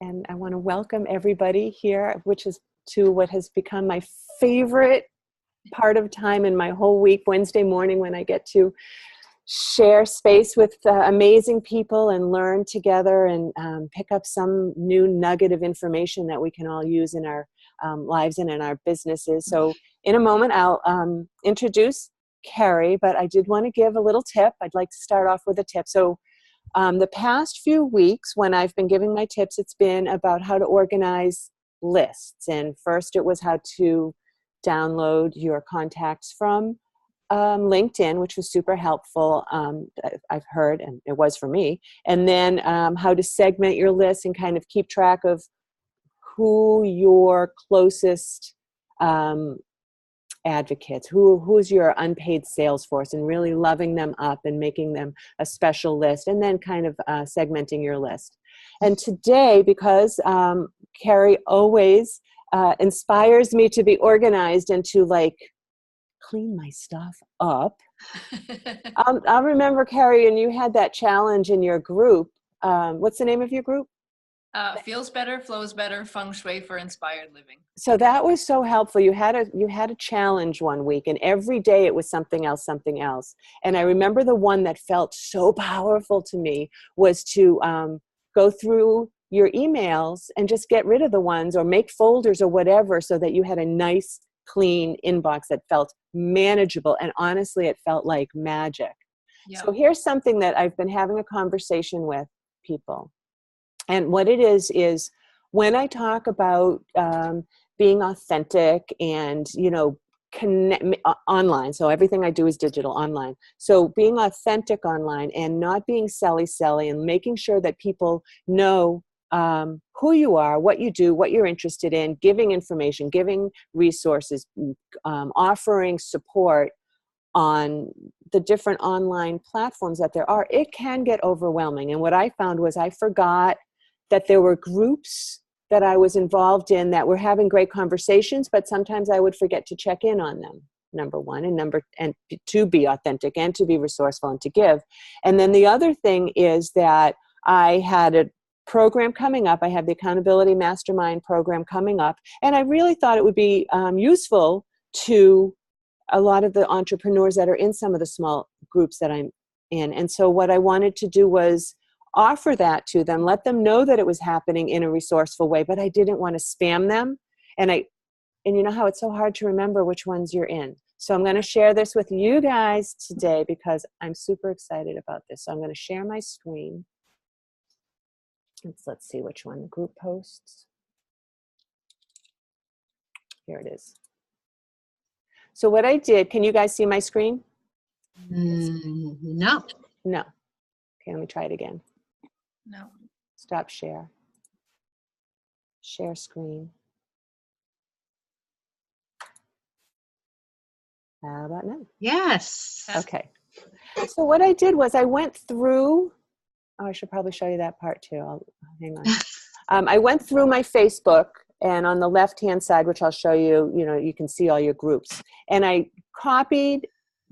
and I want to welcome everybody here, which is to what has become my favorite part of time in my whole week, Wednesday morning, when I get to share space with amazing people and learn together and pick up some new nugget of information that we can all use in our lives and in our businesses. So in a moment, I'll introduce Kerri, but I did want to give a little tip. I'd like to start off with a tip. So the past few weeks when I've been giving my tips, it's been about how to organize lists. And first it was how to download your contacts from LinkedIn, which was super helpful, I've heard, and it was for me. And then how to segment your list and kind of keep track of who your closest advocates, who's your unpaid sales force, and really loving them up and making them a special list, and then kind of segmenting your list. And today, because Kerri always inspires me to be organized and to like clean my stuff up. I'll remember, Kerri, and you had that challenge in your group. What's the name of your group? Feels better, flows better, Feng Shui for inspired living. So that was so helpful. You had a challenge one week, and every day it was something else. And I remember the one that felt so powerful to me was to go through your emails and just get rid of the ones or make folders or whatever, so that you had a nice, clean inbox that felt manageable. And honestly, it felt like magic. Yep. So here's something that I've been having a conversation with people. And what it is when I talk about being authentic and, connect online. So everything I do is digital online. So being authentic online and not being selly and making sure that people know who you are, what you do, what you're interested in, giving information, giving resources, offering support on the different online platforms that there are, it can get overwhelming. And what I found was I forgot that there were groups that I was involved in that were having great conversations, but sometimes I would forget to check in on them, number one, and to be authentic and to be resourceful and to give. And then the other thing is that I had a program coming up. I have the Accountability Mastermind program coming up, and I really thought it would be useful to a lot of the entrepreneurs that are in some of the small groups that I'm in. And so what I wanted to do was offer that to them, let them know that it was happening in a resourceful way, but I didn't want to spam them. And you know how it's so hard to remember which ones you're in. So I'm going to share this with you guys today because I'm super excited about this. So I'm going to share my screen. Let's see which one, group posts. Here it is. So what I did, can you guys see my screen? No. No. Okay, let me try it again. No. Stop share. Share screen. How about now? Yes. Okay. So what I did was I went through, I should probably show you that part too. Hang on. I went through my Facebook, and on the left-hand side, which I'll show you, you can see all your groups. And I copied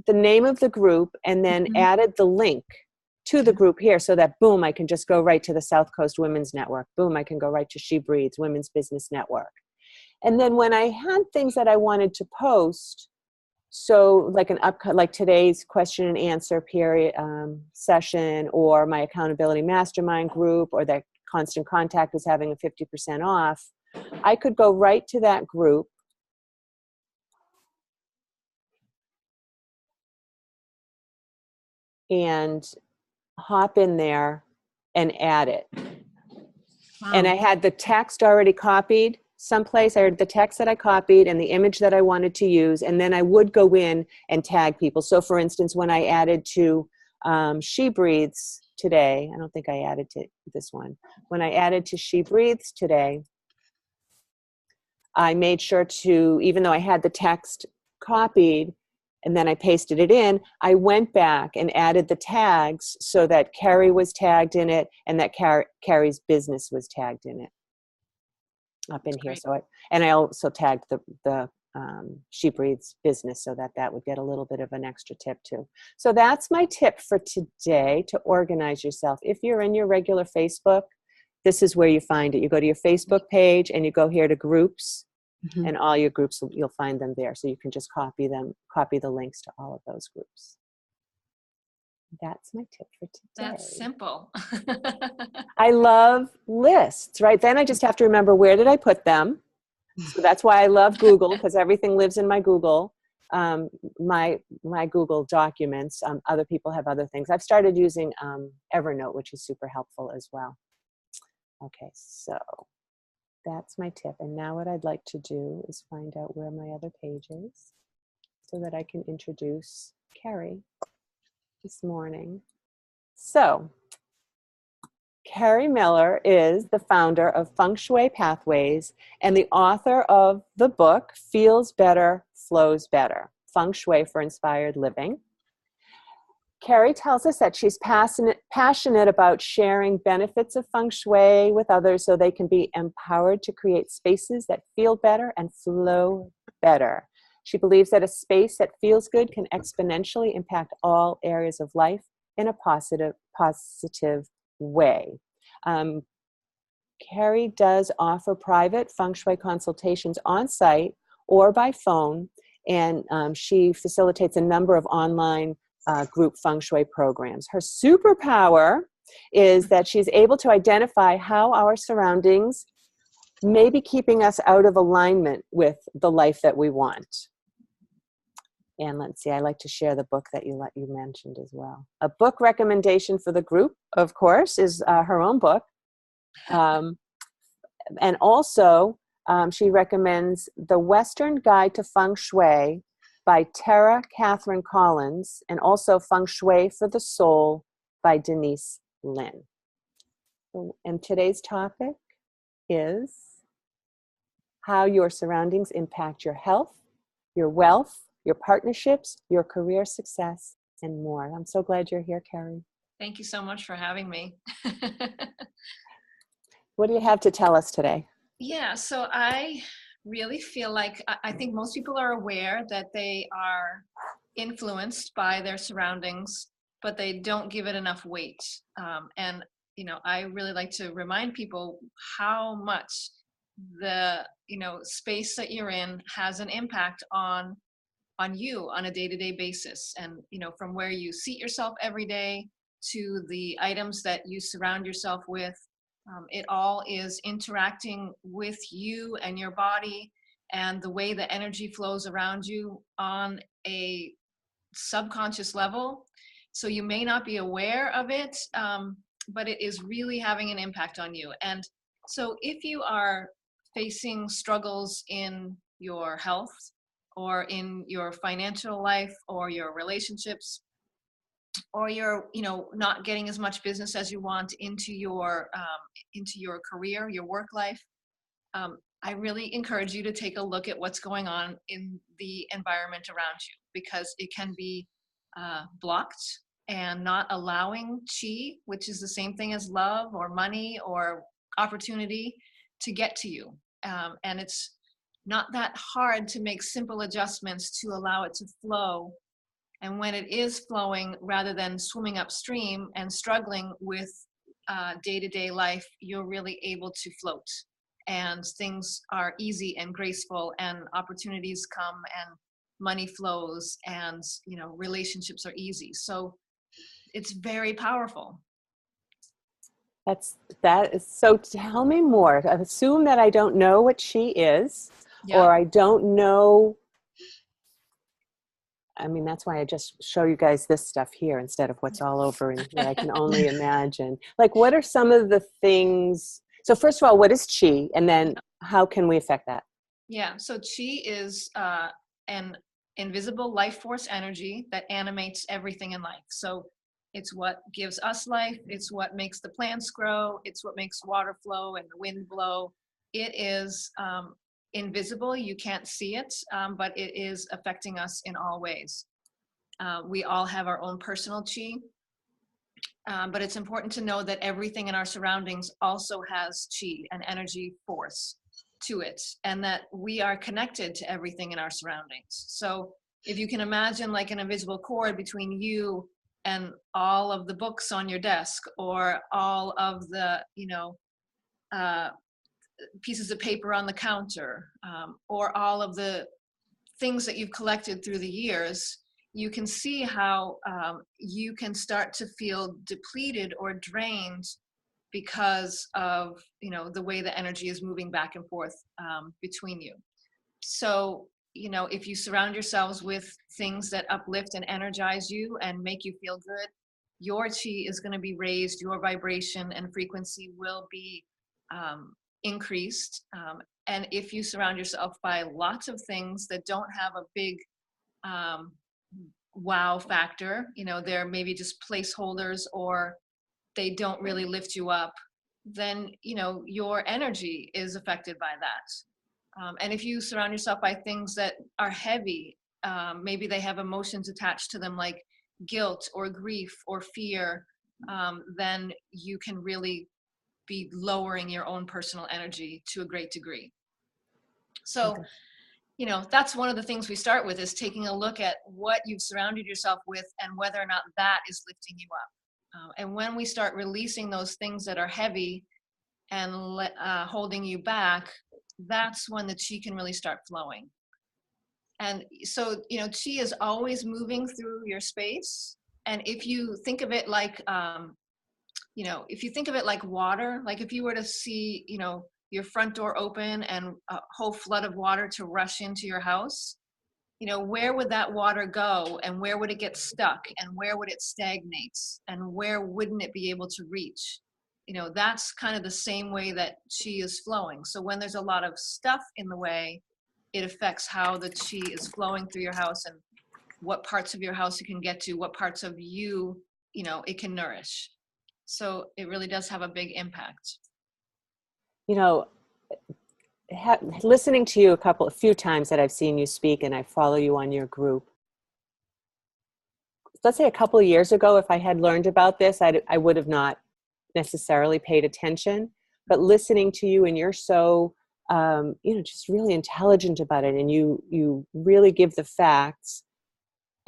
the name of the group and then added the link to the group here, so that boom, I can just go right to the South Coast Women's Network. Boom, I can go right to She Breathes Women's Business Network. And then when I had things that I wanted to post, so like today's question and answer period session, or my Accountability Mastermind group, or that Constant Contact was having a 50% off, I could go right to that group and hop in there and add it. Wow. And I had the text already copied someplace. I had the text that I copied and the image that I wanted to use, and then I would go in and tag people. So for instance, when I added to She Breathes today, I don't think I added to this one. When I added to She Breathes today, I made sure to, even though I had the text copied, and then I pasted it in, I went back and added the tags so that Kerri was tagged in it and that Kerri's business was tagged in it up in here. So I also tagged the She Breathes business so that would get a little bit of an extra tip too. So that's my tip for today, to organize yourself. If you're in your regular Facebook, this is where you find it. You go to your Facebook page and you go here to groups, Mhm. and all your groups, you'll find them there. So you can just copy the links to all of those groups. That's my tip for today. That's simple. I love lists, right? Then I just have to remember, where did I put them? So that's why I love Google, because everything lives in my Google, my Google documents. Other people have other things. I've started using Evernote, which is super helpful as well. Okay, so that's my tip. And now what I'd like to do is find out where my other page is so that I can introduce Kerri this morning. So Kerri Miller is the founder of Feng Shui Pathways and the author of the book, Feels Better, Flows Better, Feng Shui for Inspired Living. Kerri tells us that she's passionate about sharing benefits of Feng Shui with others so they can be empowered to create spaces that feel better and flow better. She believes that a space that feels good can exponentially impact all areas of life in a positive way. Kerri does offer private Feng Shui consultations on site or by phone, and she facilitates a number of online group Feng Shui programs. Her superpower is that she's able to identify how our surroundings may be keeping us out of alignment with the life that we want. And let's see, I like to share the book that you mentioned as well. A book recommendation for the group, of course, is her own book. And also, she recommends The Western Guide to Feng Shui by Tara Catherine Collins, and also Feng Shui for the Soul by Denise Lin. And today's topic is how your surroundings impact your health, your wealth, your partnerships, your career success, and more. I'm so glad you're here, Kerri. Thank you so much for having me. What do you have to tell us today? Yeah, so I really feel like I think most people are aware that they are influenced by their surroundings, but they don't give it enough weight. And I really like to remind people how much the space that you're in has an impact on you on a day-to-day basis, and from where you seat yourself every day to the items that you surround yourself with. It all is interacting with you and your body and the way the energy flows around you on a subconscious level. So you may not be aware of it, but it is really having an impact on you. And so if you are facing struggles in your health or in your financial life or your relationships, or you're not getting as much business as you want into your career, your work life, I really encourage you to take a look at what's going on in the environment around you, because it can be blocked and not allowing chi, which is the same thing as love or money or opportunity, to get to you. And it's not that hard to make simple adjustments to allow it to flow. And when it is flowing, rather than swimming upstream and struggling with day-to-day life, you're really able to float. And things are easy and graceful, and opportunities come, and money flows, and relationships are easy. So it's very powerful. That is so. Tell me more. I assume that I don't know what she is, Yeah. or I don't know. I mean, that's why I just show you guys this stuff here instead of what's all over in here. I can only imagine. Like, what are some of the things? So first of all, what is chi? And then how can we affect that? Yeah, so chi is an invisible life force energy that animates everything in life. So it's what gives us life. It's what makes the plants grow. It's what makes water flow and the wind blow. It is invisible. You can't see it, but it is affecting us in all ways. We all have our own personal chi, but it's important to know that everything in our surroundings also has chi, an energy force to it, and that we are connected to everything in our surroundings. So if you can imagine like an invisible cord between you and all of the books on your desk, or all of the pieces of paper on the counter, or all of the things that you've collected through the years, you can see how you can start to feel depleted or drained because of, you know, the way the energy is moving back and forth between you. So, you know, if you surround yourselves with things that uplift and energize you and make you feel good, your chi is going to be raised, your vibration and frequency will be increased. And if you surround yourself by lots of things that don't have a big wow factor, you know, they're maybe just placeholders or they don't really lift you up, then, you know, your energy is affected by that. And if you surround yourself by things that are heavy, maybe they have emotions attached to them like guilt or grief or fear, then you can really be lowering your own personal energy to a great degree. So, Okay. you know, that's one of the things we start with, is taking a look at what you've surrounded yourself with and whether or not that is lifting you up. And when we start releasing those things that are heavy and holding you back, that's when the chi can really start flowing. And so, you know, chi is always moving through your space. And if you think of it like, you know, if you think of it like water, like if you were to see, you know, your front door open and a whole flood of water to rush into your house, you know, where would that water go and where would it get stuck and where would it stagnate and where wouldn't it be able to reach? You know, that's kind of the same way that chi is flowing. So when there's a lot of stuff in the way, it affects how the chi is flowing through your house and what parts of your house it can get to, what parts of you, you know, it can nourish. So it really does have a big impact. You know, listening to you a few times that I've seen you speak and I follow you on your group. Let's say a couple of years ago, if I had learned about this, I would have not necessarily paid attention. But listening to you, and you're so, you know, just really intelligent about it, and you really give the facts.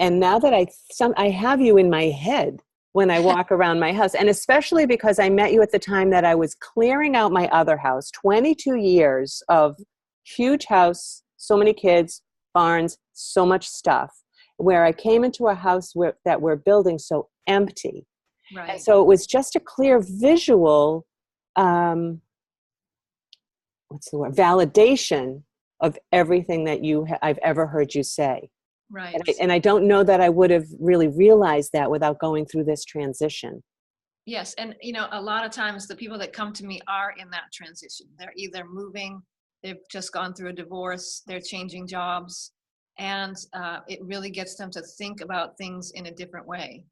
And now that I have you in my head when I walk around my house, and especially because I met you at the time that I was clearing out my other house, 22 years of huge house, so many kids, barns, so much stuff, where I came into a house that we're building so empty. Right. And so it was just a clear visual, what's the word, validation of everything that I've ever heard you say. Right. And I don't know that I would have really realized that without going through this transition. Yes. And, you know, a lot of times the people that come to me are in that transition. They're either moving, they've just gone through a divorce, they're changing jobs, and it really gets them to think about things in a different way.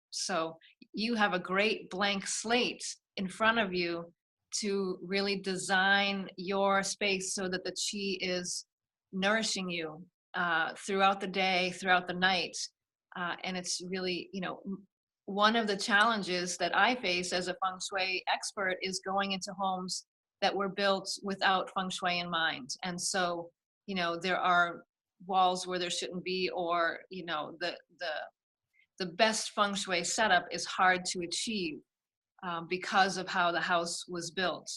So you have a great blank slate in front of you to really design your space so that the chi is nourishing you throughout the day, throughout the night. And it's really, you know, one of the challenges that I face as a Feng Shui expert is going into homes that were built without Feng Shui in mind. And so, you know, there are walls where there shouldn't be, or, you know, the best Feng Shui setup is hard to achieve because of how the house was built.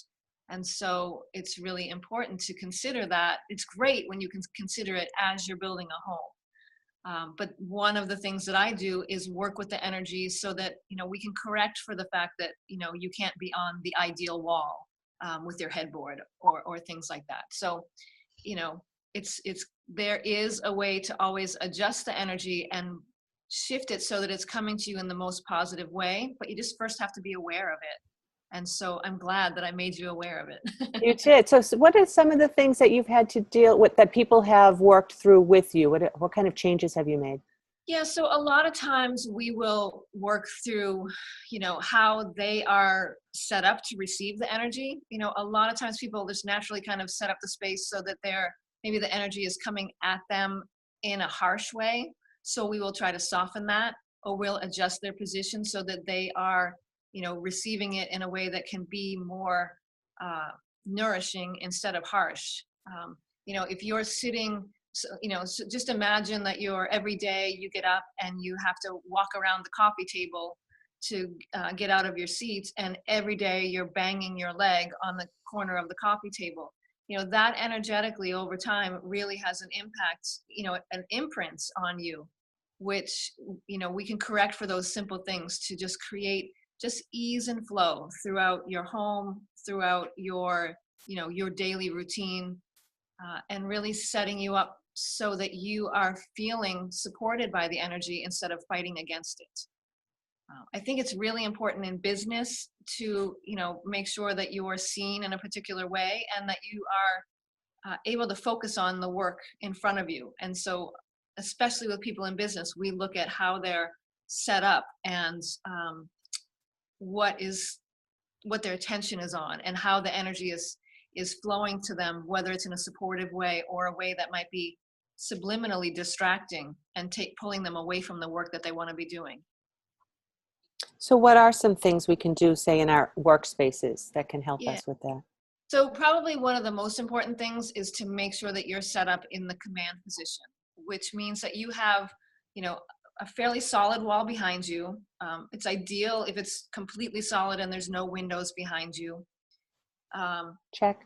And so it's really important to consider that. It's great when you can consider it as you're building a home. But one of the things that I do is work with the energy so that, you know, we can correct for the fact that, you know, you can't be on the ideal wall with your headboard or things like that. So, you know, there is a way to always adjust the energy and shift it so that it's coming to you in the most positive way, but you just first have to be aware of it. And so I'm glad that I made you aware of it. You did. So what are some of the things that you've had to deal with that people have worked through with you? What kind of changes have you made? Yeah, so a lot of times we will work through, you know, how they are set up to receive the energy. You know, a lot of times people just naturally kind of set up the space so that maybe the energy is coming at them in a harsh way. So we will try to soften that, or we'll adjust their position so that they are, you know, receiving it in a way that can be more nourishing instead of harsh. You know, if you're sitting, you know, so just imagine that every day you get up and you have to walk around the coffee table get out of your seat, and every day you're banging your leg on the corner of the coffee table. That energetically over time really has an impact, an imprint on you, which, we can correct for those simple things to just create just ease and flow throughout your home, throughout your, your daily routine, and really setting you up so that you are feeling supported by the energy instead of fighting against it. I think it's really important in business to, make sure that you are seen in a particular way and that you are able to focus on the work in front of you. And so, especially with people in business, we look at how they're set up and what their attention is on and how the energy is flowing to them, whether it's in a supportive way or a way that might be subliminally distracting and pulling them away from the work that they want to be doing. So what are some things we can do, say, in our workspaces that can help us with that? So probably one of the most important things is to make sure that you're set up in the command position, which means that you have, a fairly solid wall behind you. It's ideal if it's completely solid and there's no windows behind you. Check.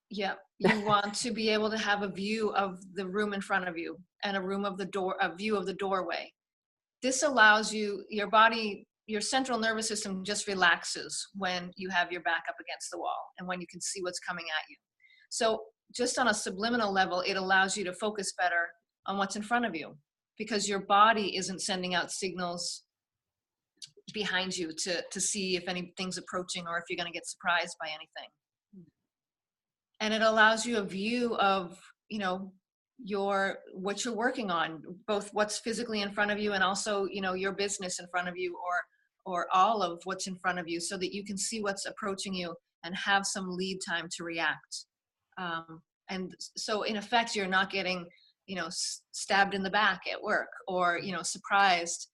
Yeah, you want to be able to have a view of the room in front of you and a view of the doorway. This allows your body, your central nervous system just relaxes when you have your back up against the wall and when you can see what's coming at you. So just on a subliminal level, it allows you to focus better on what's in front of you because your body isn't sending out signals behind you to see if anything's approaching or if you're going to get surprised by anything. And it allows you a view of, what you're working on, both what's physically in front of you and also, your business in front of you or all of what's in front of you so that you can see what's approaching you and have some lead time to react. And so in effect, you're not getting, stabbed in the back at work or, surprised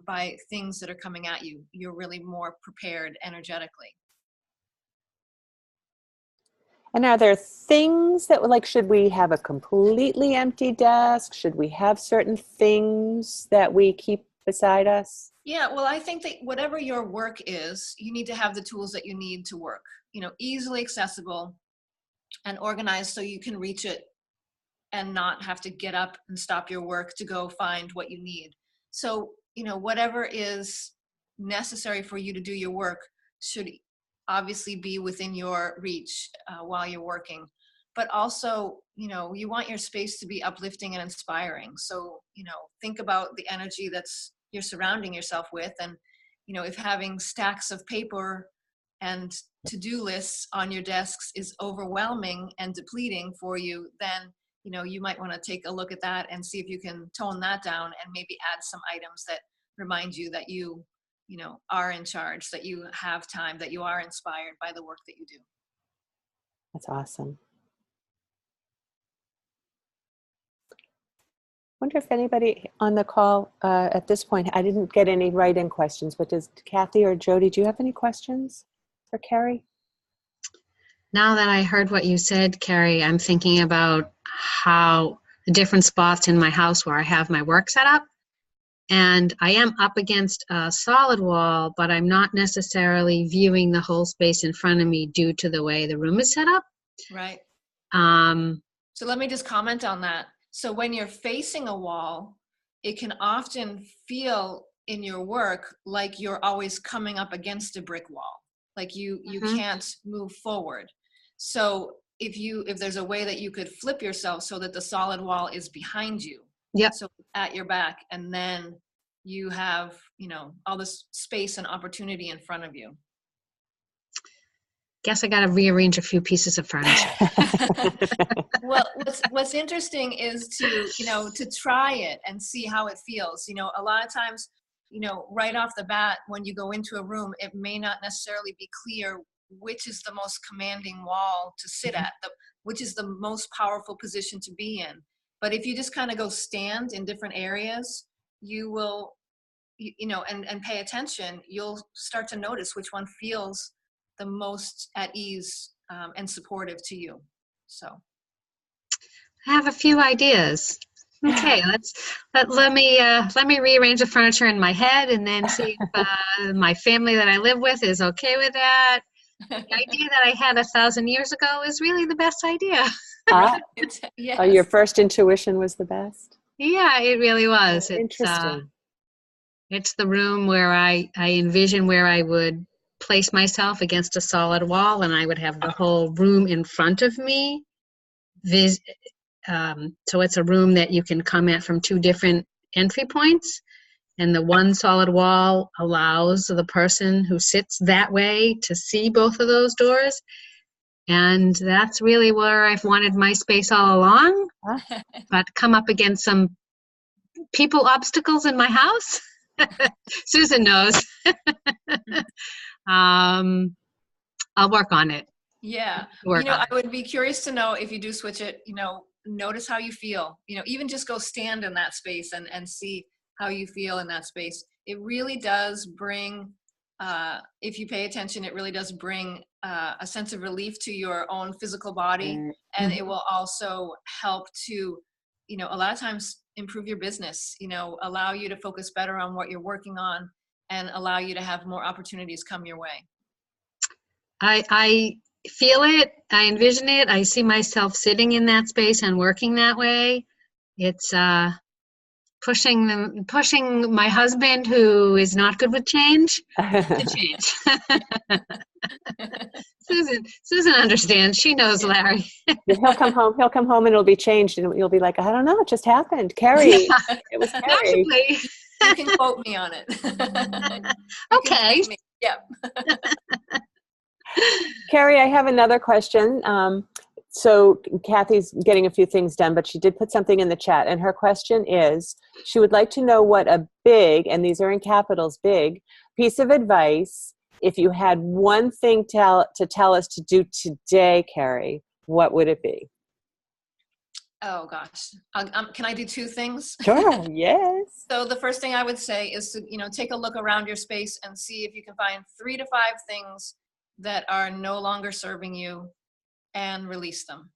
by things that are coming at you. You're really more prepared energetically. And are there things that, like, should we have a completely empty desk? Should we have certain things that we keep beside us? Yeah, well, I think that whatever your work is, you need to have the tools that you need to work, easily accessible and organized so you can reach it and not have to get up and stop your work to go find what you need. So, whatever is necessary for you to do your work should obviously be within your reach while you're working. But also, you want your space to be uplifting and inspiring. So, think about the energy you're surrounding yourself with. And, if having stacks of paper and to-do lists on your desks is overwhelming and depleting for you, then, you might want to take a look at that and see if you can tone that down and maybe add some items that remind you that you are in charge, that you have time, that you are inspired by the work that you do. That's awesome. Wonder if anybody on the call at this point, I didn't get any write-in questions, but does Kathy or Jody, do you have any questions for Kerri? Now that I heard what you said, Kerri, I'm thinking about how the different spots in my house where I have my work set up. And I am up against a solid wall, but I'm not necessarily viewing the whole space in front of me due to the way the room is set up. Right. So let me just comment on that. So when you're facing a wall, it can often feel in your work like you're always coming up against a brick wall, like you can't move forward. So if there's a way that you could flip yourself so that the solid wall is behind you, yep. So at your back, and then you have, all this space and opportunity in front of you. Guess I got to rearrange a few pieces of furniture. Well, what's interesting is to try it and see how it feels. A lot of times, right off the bat, when you go into a room, it may not necessarily be clear which is the most commanding wall to sit at, which is the most powerful position to be in. But if you just kind of go stand in different areas, you will, and pay attention, you'll start to notice which one feels the most at ease and supportive to you. So I have a few ideas. Okay, let me rearrange the furniture in my head and then see if my family that I live with is okay with that. The idea that I had 1,000 years ago is really the best idea. Ah, Yes. oh, your first intuition was the best. Yeah, it really was. Interesting. It's the room where I envision where I would place myself against a solid wall, and I would have the whole room in front of me. So it's a room that you can come at from two different entry points. And the one solid wall allows the person who sits that way to see both of those doors. And that's really where I've wanted my space all along, but come up against some people obstacles in my house. Susan knows. I'll work on it. Yeah. I would be curious to know if you do switch it, notice how you feel, even just go stand in that space and see how you feel in that space. It really does bring, if you pay attention, it really does bring a sense of relief to your own physical body. And it will also help to, a lot of times improve your business, allow you to focus better on what you're working on and allow you to have more opportunities come your way. I feel it. I envision it. I see myself sitting in that space and working that way. It's pushing my husband, who is not good with change, to change. Susan understands. She knows Larry. He'll come home and it'll be changed and you'll be like, I don't know, it just happened. Kerri. It was Kerri. Actually, you can quote me on it. Okay. Yeah. Kerri, I have another question. So Kathy's getting a few things done, but she did put something in the chat. And her question is, she would like to know what a big, and these are in capitals, big, piece of advice, if you had one thing to tell us to do today, Kerri, what would it be? Oh, gosh. Can I do two things? Sure, yes. So the first thing I would say is to, take a look around your space and see if you can find 3 to 5 things that are no longer serving you and release them.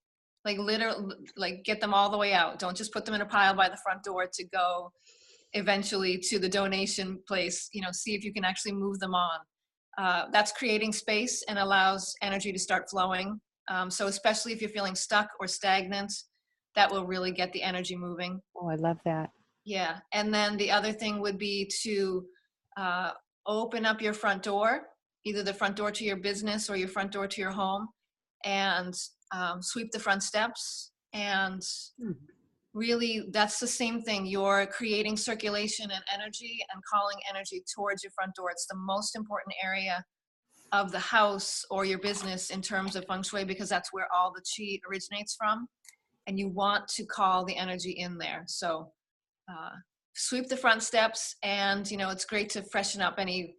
Like literally, like get them all the way out. Don't just put them in a pile by the front door to go eventually to the donation place. See if you can actually move them on. That's creating space and allows energy to start flowing. So especially if you're feeling stuck or stagnant, that will really get the energy moving. Oh, I love that. Yeah. And then the other thing would be to open up your front door, either the front door to your business or your front door to your home, and sweep the front steps. And really, that's the same thing. You're creating circulation and energy and calling energy towards your front door. It's the most important area of the house or your business in terms of Feng Shui, because that's where all the qi originates from. And you want to call the energy in there. So sweep the front steps, and it's great to freshen up any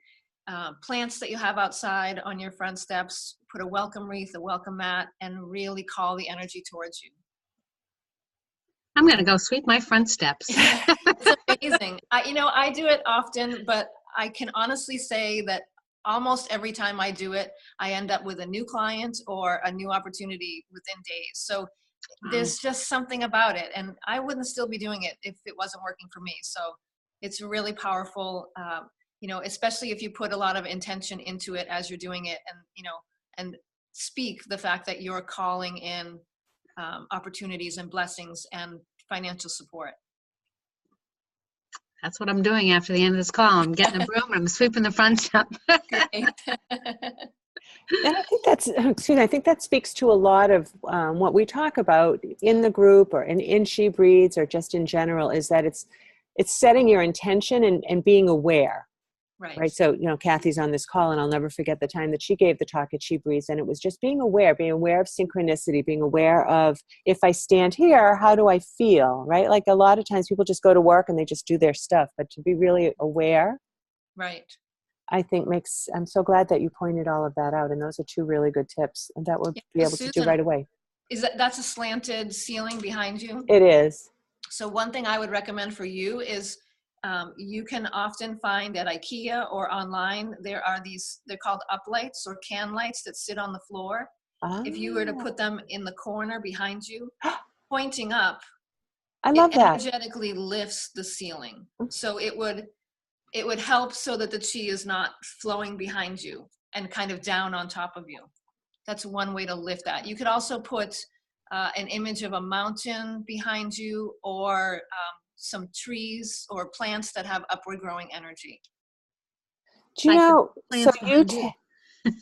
plants that you have outside on your front steps. Put a welcome wreath, a welcome mat, and really call the energy towards you. I'm going to go sweep my front steps. It's amazing. I do it often, but I can honestly say that almost every time I do it, I end up with a new client or a new opportunity within days. So there's just something about it, and I wouldn't still be doing it if it wasn't working for me. So it's really powerful, especially if you put a lot of intention into it as you're doing it, and speak the fact that you're calling in opportunities and blessings and financial support. That's what I'm doing after the end of this call. I'm getting a broom and I'm sweeping the front step. And I think that speaks to a lot of what we talk about in the group or in She Breathes or just in general, is that it's setting your intention and being aware. Right. So, Kathy's on this call, and I'll never forget the time that she gave the talk at She Breathes, and it was just being aware of synchronicity, being aware of, if I stand here, how do I feel, right? Like a lot of times people just go to work and they just do their stuff, but to be really aware. Right. I think I'm so glad that you pointed all of that out. And those are 2 really good tips that we'll be able to do right away. That's a slanted ceiling behind you? It is. So one thing I would recommend for you is you can often find at IKEA or online, there are they're called uplights or can lights that sit on the floor. If you were to put them in the corner behind you, pointing up, I love it that. energetically lifts the ceiling. So it would help so that the chi is not flowing behind you and kind of down on top of you. That's one way to lift that. You could also put an image of a mountain behind you, or some trees or plants that have upward growing energy. Do you I could know, so plants you, behind you.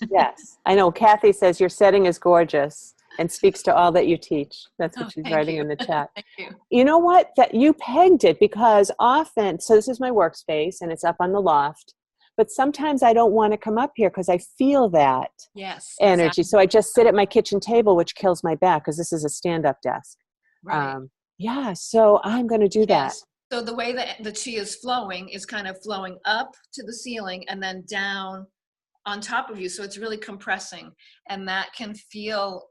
yes, I know Kathy says your setting is gorgeous and speaks to all that you teach. That's what Oh, she's thank writing you. in the chat. Thank you. You know what? That you pegged it, because often, so this is my workspace and it's up on the loft, but sometimes I don't want to come up here because I feel that Yes, energy. exactly. So I just sit at my kitchen table, which kills my back because this is a stand-up desk. Right. Yeah, so I'm going to do that. Yes. So the way that the chi is flowing is kind of flowing up to the ceiling and then down on top of you. So it's really compressing, and that can feel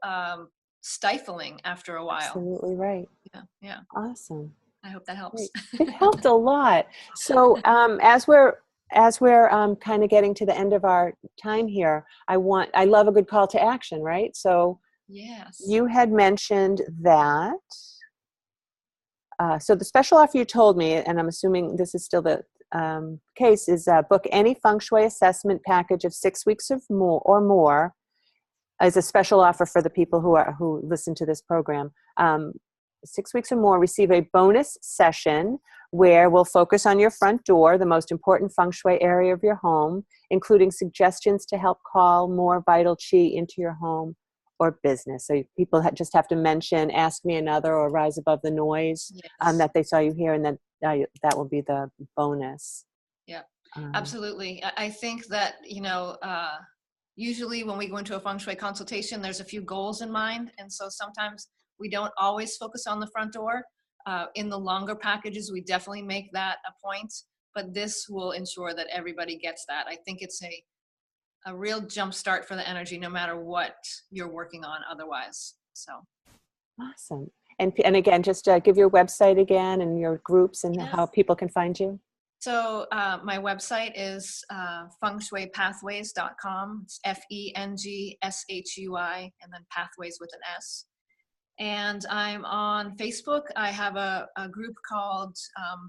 stifling after a while. Absolutely right. Yeah. Yeah. Awesome. I hope that helps. Great. It helped a lot. So as we're kind of getting to the end of our time here, I love a good call to action, right? So Yes. you had mentioned that. So the special offer you told me, and I'm assuming this is still the case, is book any Feng Shui assessment package of 6 weeks or more as a special offer for the people who listen to this program. 6 weeks or more, receive a bonus session where we'll focus on your front door, the most important Feng Shui area of your home, including suggestions to help call more vital qi into your home or business. So people just have to mention "Ask Me Another" or "Rise Above the Noise" Yes. that they saw you here, and then that will be the bonus. Yeah, absolutely. I think that, usually when we go into a Feng Shui consultation, there's a few goals in mind. And so sometimes we don't always focus on the front door. In the longer packages, we definitely make that a point, but this will ensure that everybody gets that. I think it's a real jump start for the energy, no matter what you're working on otherwise. So. Awesome. And again, just give your website again and your groups and Yes. how people can find you. So my website is fengshuipathways.com. It's FENGSHUI, and then pathways with an S. And I'm on Facebook. I have a group called,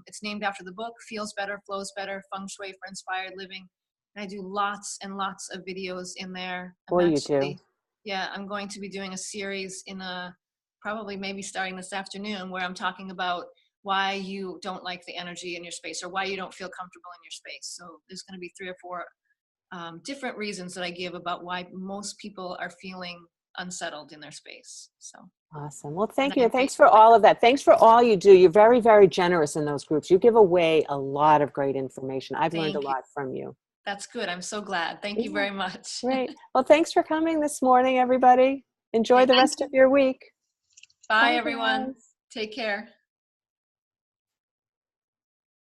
it's named after the book, Feels Better, Flows Better, Feng Shui for Inspired Living. And I do lots and lots of videos in there. Boy, you do. Yeah, I'm going to be doing a series probably maybe starting this afternoon, where I'm talking about why you don't like the energy in your space, or why you don't feel comfortable in your space. So there's going to be 3 or 4 different reasons that I give about why most people are feeling unsettled in their space. So awesome. Well, thank you. Thanks for all of that. Thanks for all you do. You're very, very generous in those groups. You give away a lot of great information. I've learned a lot from you. That's good. I'm so glad. Thank you very much. Great. Well, thanks for coming this morning, everybody. Enjoy the rest of your week. Bye, everyone. Take care.